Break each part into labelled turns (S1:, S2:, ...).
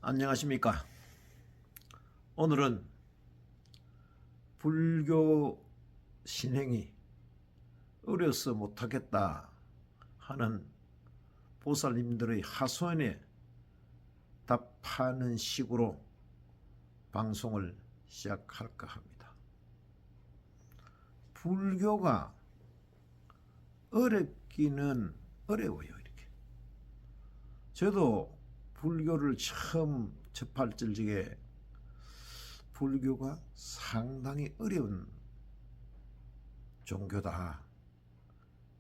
S1: 안녕하십니까. 오늘은 불교 신행이 어려서 못하겠다 하는 보살님들의 하소연에 답하는 식으로 방송을 시작할까 합니다. 불교가 어렵기는 어려워요. 이렇게 저도 불교를 처음 접할 적에 불교가 상당히 어려운 종교다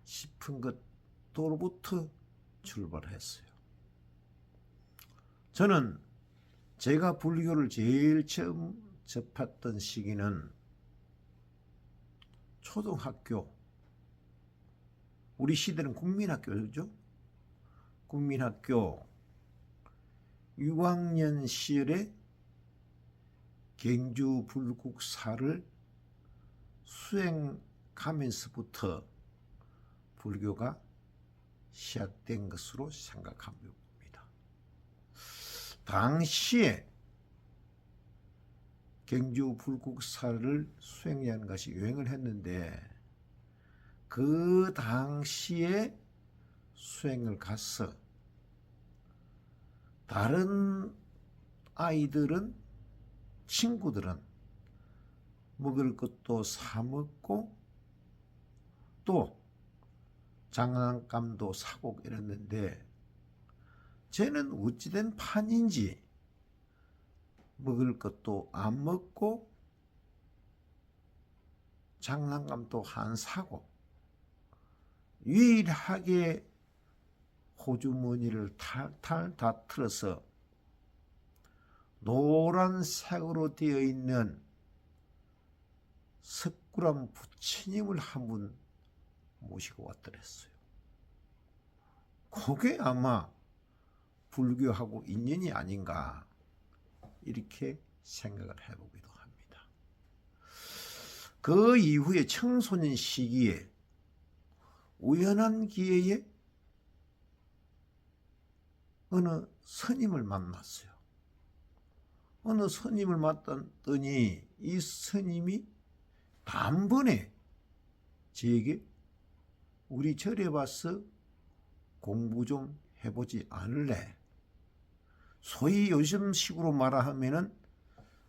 S1: 싶은 것도로부터 출발했어요. 저는 제가 불교를 제일 처음 접했던 시기는 초등학교, 우리 시대는 국민학교죠. 국민학교 6학년 시절에 경주 불국사를 수행하면서부터 불교가 시작된 것으로 생각합니다. 당시에 경주 불국사를 수행하는 것이 유행을 했는데 그 당시에 수행을 가서 다른 아이들은, 친구들은 먹을 것도 사 먹고 또 장난감도 사고 이랬는데 쟤는 어찌된 판인지 먹을 것도 안 먹고 장난감도 안 사고 유일하게 호주머니를 탈탈 다 틀어서 노란색으로 되어 있는 석굴암 부처님을 한 분 모시고 왔더랬어요. 그게 아마 불교하고 인연이 아닌가 이렇게 생각을 해보기도 합니다. 그 이후에 청소년 시기에 우연한 기회에 어느 스님을 만났어요. 어느 스님을 만났더니 이 스님이 단번에 저에게 우리 절에 와서 공부 좀 해보지 않을래? 소위 요즘식으로 말하면은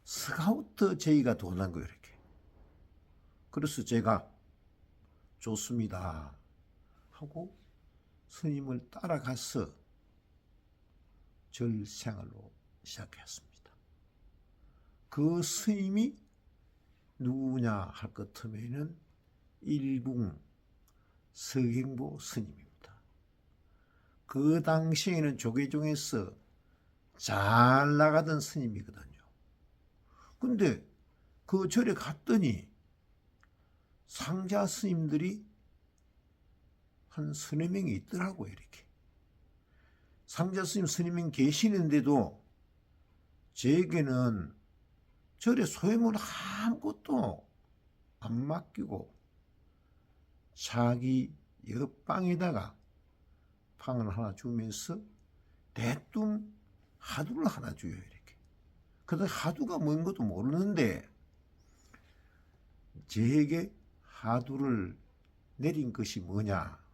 S1: 스카우트 제의가 도난 거예요. 이렇게. 그래서 제가 좋습니다 하고 스님을 따라가서 절 생활로 시작했습니다. 그 스님이 누구냐 할 것 같으면은 일궁 서경보 스님입니다. 그 당시에는 조계 중에서 잘 나가던 스님이거든요. 근데 그 절에 갔더니 상자 스님들이 한 서너 명이 있더라고요. 이렇게 상자 스님 서너 명 계시는데도 제게는 절에 소유물 아무것도 안 맡기고 자기 옆방에다가 방을 하나 주면서 대뜸 하두를 하나 줘요. 이렇게. 그래서 하두가 뭔 것도 모르는데 제게 하두를 내린 것이 뭐냐?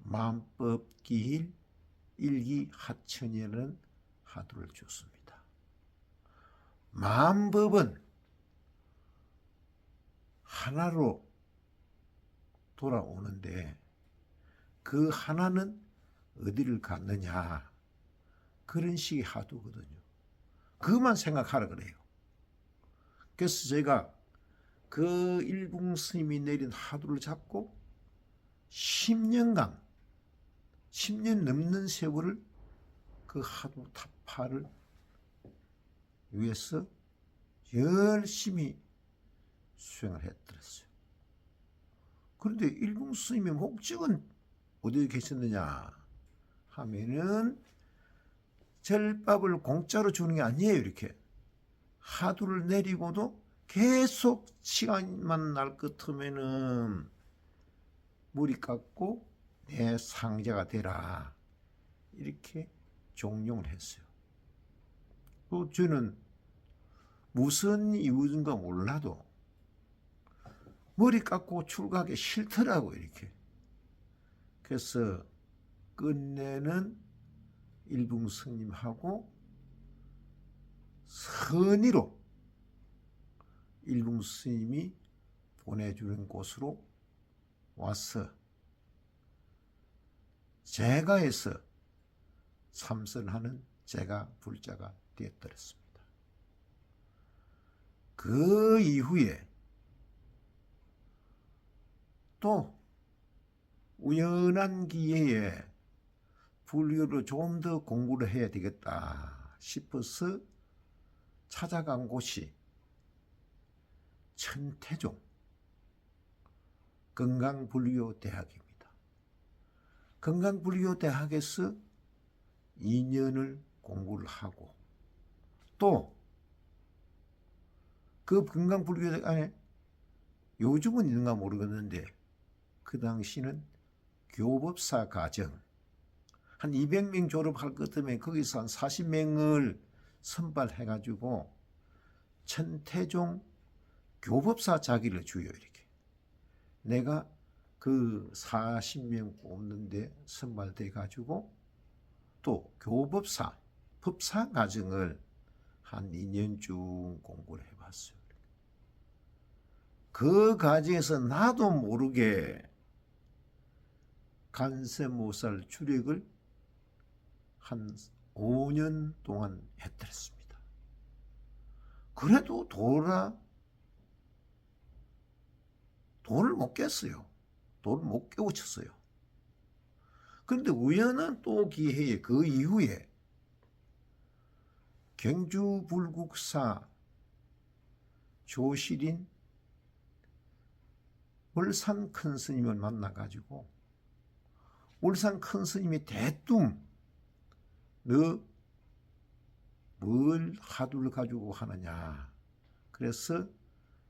S1: 만법기일 일기하천이라는 하두를 줬습니다. 만법은 하나로 돌아오는데 그 하나는 어디를 갔느냐? 그런 식의 하두거든요. 그것만 생각하라 그래요. 그래서 제가 그 일궁 스님이 내린 하두를 잡고 10년 넘는 세월을 그 하두 타파를 위해서 열심히 수행을 했더랬어요. 그런데 일궁 스님의 목적은 어디에 계셨느냐 하면은 절밥을 공짜로 주는 게 아니에요. 이렇게 하두를 내리고도 계속 시간만 날 것 같으면은 물이 깎고 내 상자가 되라 이렇게 종용을 했어요. 또 저는 무슨 이유인가 몰라도 머리 깎고 출가하기 싫더라고 이렇게. 그래서 끝내는 일붕 스님하고 선의로 일붕 스님이 보내주는 곳으로 와서 제가에서 참선하는 제가 불자가 되었더랬습니다. 그 이후에 또 우연한 기회에 불교를 좀 더 공부를 해야 되겠다 싶어서 찾아간 곳이 천태종 건강불교대학입니다. 건강불교대학에서 2년을 공부를 하고 또 그 건강불교대학 안에 요즘은 있는가 모르겠는데 그 당시는 교법사 과정 한 200명 졸업할 것 때문에 거기서 한 40명을 선발해가지고 천태종 교법사 자기를 주요 이렇게. 내가 그 40명 뽑는데 선발돼가지고 또 교법사 법사 과정을 한 2년쯤 공부를 해봤어요. 그 과정에서 나도 모르게 간세모살 출액을 한 5년 동안 했더랬습니다. 그래도 돌을 못 깼어요. 돌을 못 깨우쳤어요. 그런데 우연한 또 기회에 그 이후에 경주 불국사 조실인 월산 큰 스님을 만나가지고 월산 큰 스님이 대뜸 너 뭘 화두를 가지고 하느냐. 그래서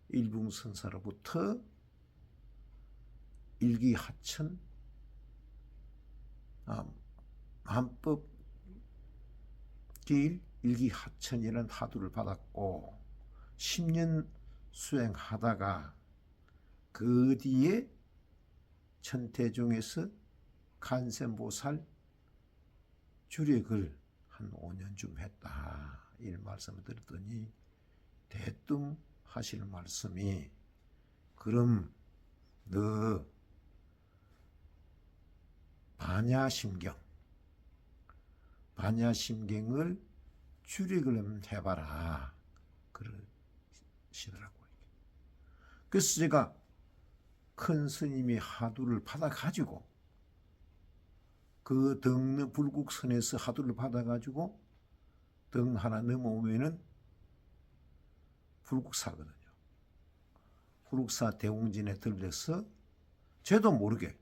S1: 일붕선사로부터 일기하천 만법 길 일기하천이라는 화두를 받았고 10년 수행하다가 그 뒤에 천태종에서 간세모살 주력을 한 5년쯤 했다. 이 말씀을 들었더니 대뜸 하실 말씀이 그럼 너 반야심경을 주력을 한번 해봐라. 그러시더라고요. 그래서 제가 큰 스님이 하두를 받아가지고 그 등 불국선에서 하두를 받아가지고 등 하나 넘어오면은 불국사거든요. 불국사 대웅진에 들려서 저도 모르게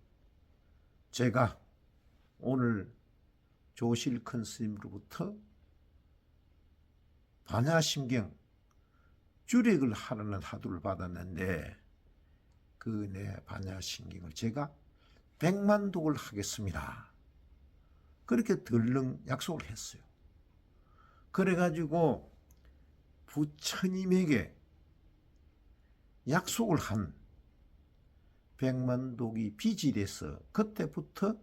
S1: 제가 오늘 조실 큰 스님으로부터 반야심경 주력을 하라는 하두를 받았는데 그 내 반야심경을 제가 100만 독을 하겠습니다. 그렇게 덜렁 약속을 했어요. 그래가지고 부처님에게 약속을 한 100만 독이 비질해서 그때부터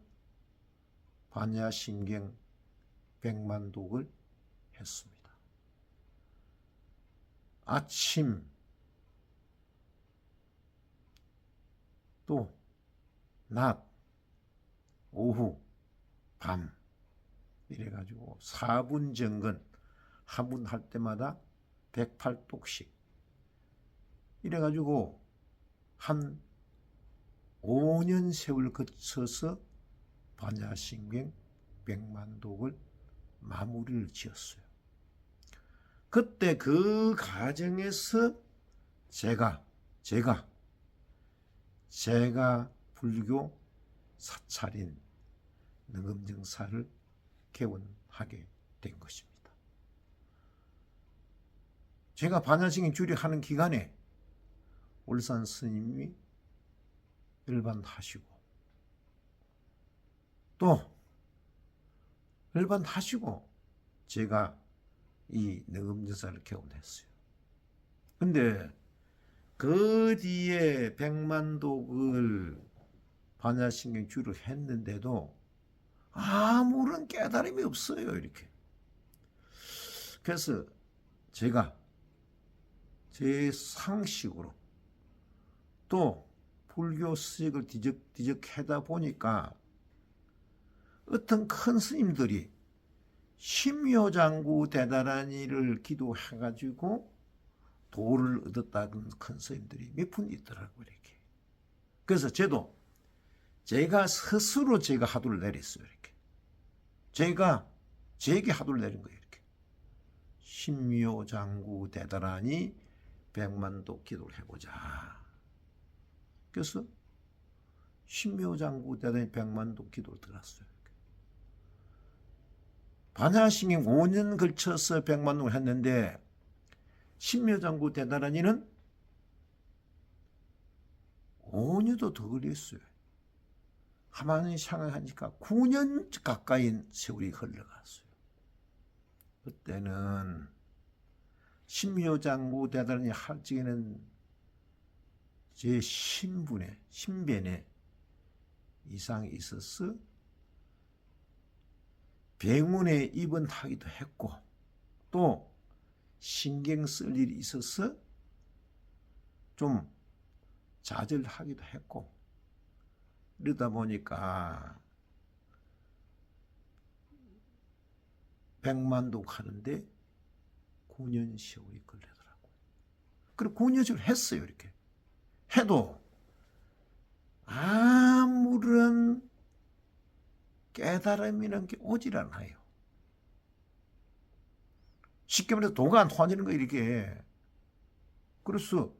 S1: 반야심경 100만 독을 했습니다. 아침 또 낮, 오후, 밤 이래가지고 4분 정근 한 분 할 때마다 108독씩 이래가지고 한 5년 세월 거쳐서 반야심경 100만 독을 마무리를 지었어요. 그때 그 과정에서 제가 불교 사찰인 능엄정사를 개원하게 된 것입니다. 제가 반야심경 주력하는 기간에 월산 스님이 열반하시고 또 열반하시고 제가 이 능음전사를 개원했어요. 근데 그 뒤에 백만독을 반야신경주로 했는데도 아무런 깨달음이 없어요. 이렇게. 그래서 제가 제 상식으로 또 불교 수익을 뒤적해다 보니까 어떤 큰 스님들이 심요장구 대다라니를 기도해가지고 도를 얻었다는 큰 스님들이 몇 분 있더라고요. 이렇게. 그래서 제가 스스로 제가 하도를 내렸어요. 이렇게. 제게 하도를 내린 거예요. 이렇게. 심요장구 대다라니 백만독 기도를 해보자. 그래서 심묘장구 대단히 백만독 기도를 들었어요. 반야신경 5년 걸쳐서 백만독을 했는데 심묘장구 대단하니는 5년도 더 걸렸어요. 하만이 상하니까 9년 가까이 세월이 흘러갔어요. 그때는 심묘장구 대단하니 할 적에는 제 신변에 이상이 있어서 병원에 입원하기도 했고 또 신경 쓸 일이 있어서 좀 좌절하기도 했고 이러다 보니까 백만독 하는데 9년 세월이 걸리더라고요. 그리고 9년을 했어요. 이렇게. 해도 아무런 깨달음이라는 게 오질 않아요. 쉽게 말해서 도가 안 통하는 거예요. 이렇게. 그래서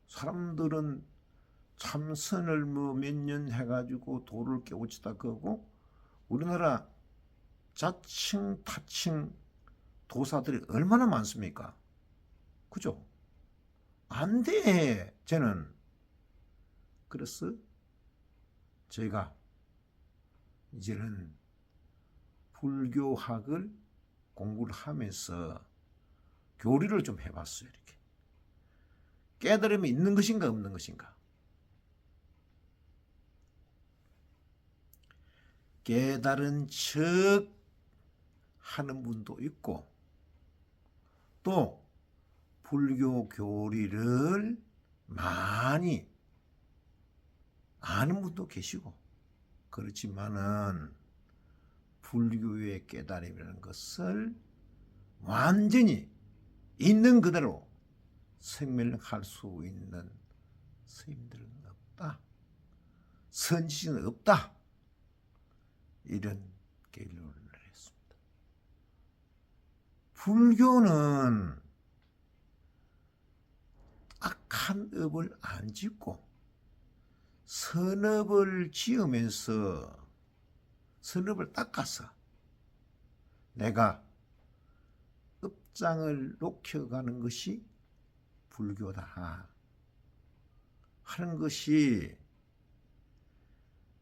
S1: 사람들은 참선을 몇 년 해가지고 도를 깨우치다 그러고 우리나라 자칭 타칭 도사들이 얼마나 많습니까? 그죠? 안 돼. 쟤는. 그래서 제가 이제는 불교학을 공부를 하면서 교리를 좀 해봤어요. 이렇게. 깨달음이 있는 것인가 없는 것인가. 깨달은 척 하는 분도 있고 또 불교 교리를 많이 아는 분도 계시고 그렇지만은 불교의 깨달음이라는 것을 완전히 있는 그대로 생멸할 수 있는 스님들은 없다. 선지는 없다. 이런 결론을 했습니다. 불교는 악한 업을 안 짓고 선업을 지으면서 선업을 닦아서 내가 업장을 높여가는 것이 불교다 하는 것이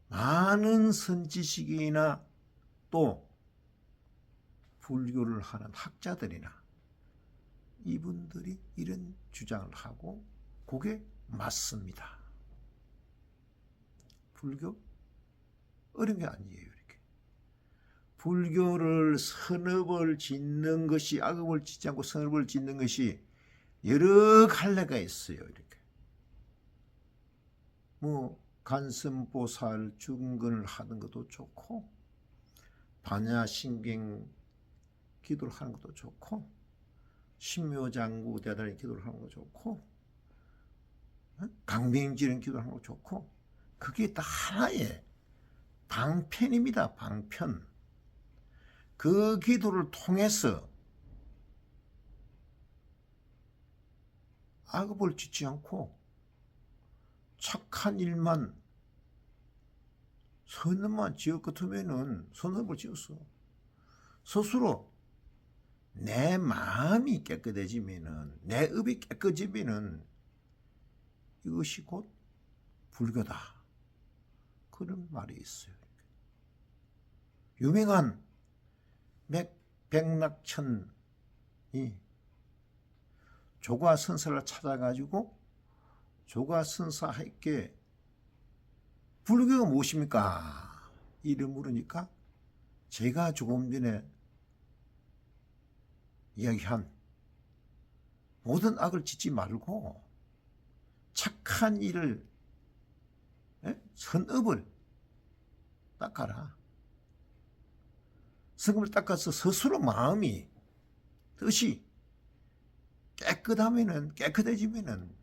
S1: 많은 선지식이나 또 불교를 하는 학자들이나 이분들이 이런 주장을 하고 그게 맞습니다. 불교 어려운 게 아니에요. 이렇게. 불교를 선업을 짓는 것이 악업을 짓지 않고 선업을 짓는 것이 여러 갈래가 있어요. 이렇게. 간선보살 중근을 하는 것도 좋고 반야신경 기도를 하는 것도 좋고 신묘장구 대단히 기도를 하는 것도 좋고 강명지른 기도를 하는 것도 좋고 그게 다 하나의 방편입니다. 방편. 그 기도를 통해서 악업을 짓지 않고 착한 일만 선업만 지을 것 같으면은 선업을 지었어. 스스로 내 마음이 깨끗해지면은 내 업이 깨끗해지면은 이것이 곧 불교다. 그런 말이 있어요. 유명한 백낙천이 조과선사를 찾아가지고 조과선사에게 불교가 무엇입니까? 이를 물으니까 제가 조금 전에 이야기한 모든 악을 짓지 말고 착한 일을, 선업을 닦아라. 선업을 닦아서 스스로 마음이 뜻이 깨끗해지면은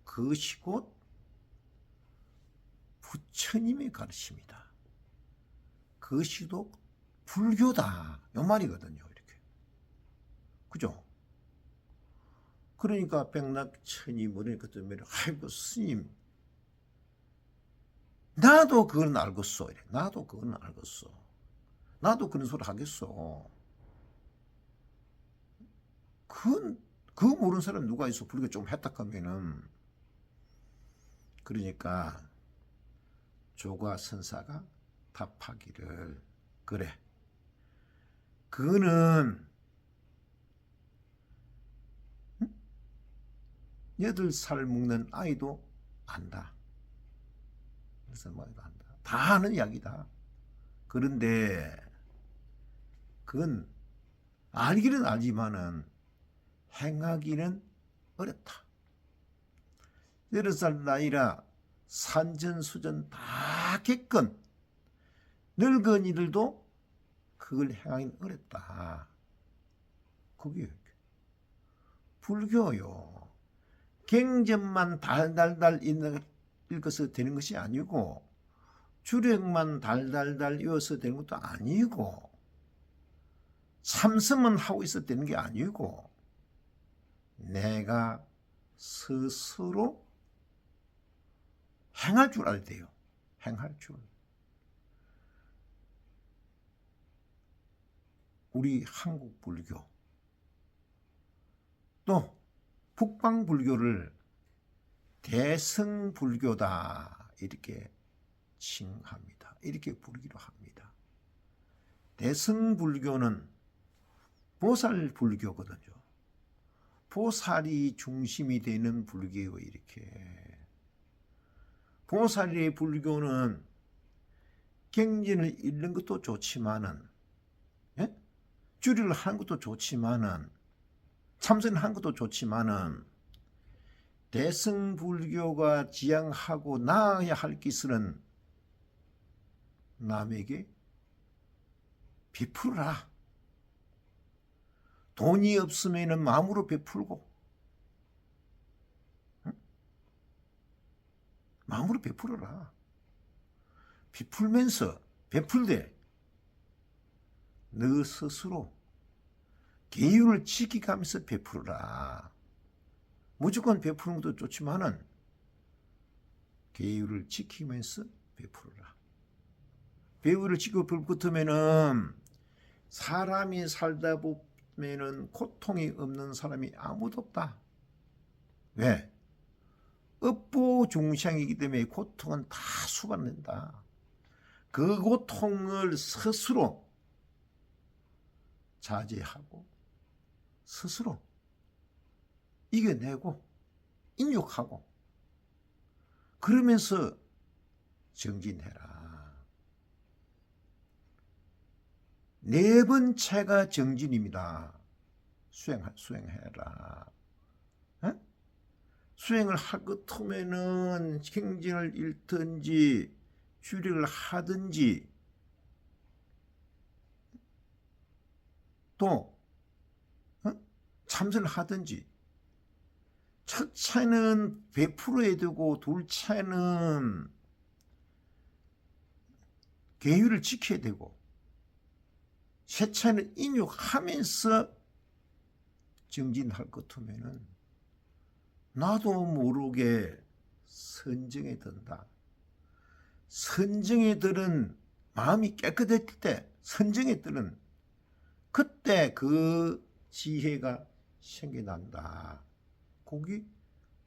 S1: 그것이 곧 부처님의 가르침이다. 그것이 또 불교다. 이 말이거든요. 이렇게. 그죠? 그러니까 백낙천이 뭐니까 때문에 아이고 스님 나도 그건 알겠어. 이래. 나도 그건 알겠어. 나도 그런 소리 하겠어. 그거 모르는 사람 누가 있어. 불교 좀 했다 하면은. 그러니까 조과선사가 답하기를 그래. 그거는 8살 먹는 아이도 안다. 8살 먹는 아이도 안다. 다 아는 이야기다. 그런데 그건 알기는 알지만은 행하기는 어렵다. 8살 나이라 산전수전 다 겪은 늙은이들도 그걸 행하기는 어렵다. 그게 불교요. 경전만 달달달 읽어서 되는 것이 아니고 주력만 달달달 외워서 되는 것도 아니고 참선만 하고 있어도 되는 게 아니고 내가 스스로 행할 줄 알아야 돼요. 행할 줄. 우리 한국 불교 또 북방 불교를 대승불교다 이렇게 칭합니다. 이렇게 부르기로 합니다. 대승불교는 보살불교거든요. 보살이 중심이 되는 불교예요. 이렇게 보살의 불교는 경전을 읽는 것도 좋지만은 주리를 하는 것도 좋지만은 참선을 하는 것도 좋지만은 대승불교가 지향하고 나아야 할 것은 남에게 베풀어라. 돈이 없으면 마음으로 베풀고 마음으로 베풀어라. 베풀면서 베풀되 너 스스로 계율을 지키가면서 베풀어라. 무조건 베푸는 것도 좋지만은 계율을 지키면서 베풀어라. 계율을 지키고 베풀면은 사람이 살다 보면은 고통이 없는 사람이 아무도 없다. 왜? 업보중생이기 때문에 고통은 다 수반된다. 그 고통을 스스로 자제하고 스스로 이겨내고 인욕하고 그러면서 정진해라. 4번째가 정진입니다. 수행해라. 에? 수행을 할 것 같으면은 경전을 읽든지 주력을 하든지 또 참선을 하든지 첫째는 베풀어야 되고 둘째는 계율을 지켜야 되고 셋째는 인욕하면서 정진할 것 같으면은 나도 모르게 선정에 든다. 선정에 들은 마음이 깨끗했을 때 선정에 들은 그때 그 지혜가 생겨난다. 그게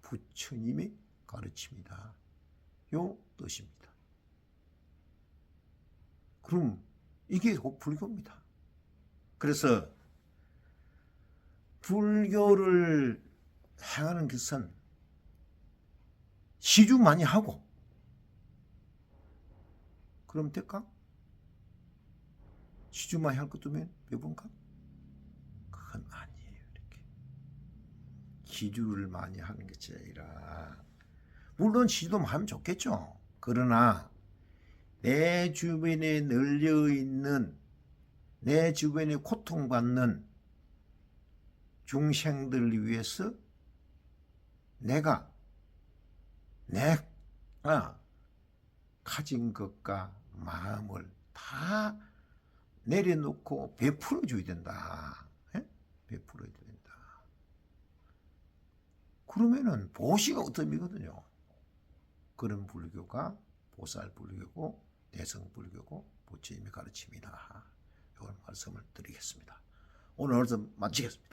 S1: 부처님의 가르침이다. 요 뜻입니다. 그럼 이게 곧 불교입니다. 그래서 불교를 행하는 것은 시주 많이 하고 그럼 될까? 시주 많이 할 것도 몇 번가? 그건 아니에요. 이렇게 시주를 많이 하는 것이 아니라 물론 시주도 하면 좋겠죠. 그러나 내 주변에 널려 있는 내 주변에 고통받는 중생들을 위해서 내가 가진 것과 마음을 다 내려놓고 베풀어 줘야 된다. 예? 베풀어 줘야 된다. 그러면은 보시가 어떤이거든요. 그런 불교가 보살 불교고 대성 불교고 부처님의 가르침이다. 이걸 말씀을 드리겠습니다. 오늘 말씀 마치겠습니다.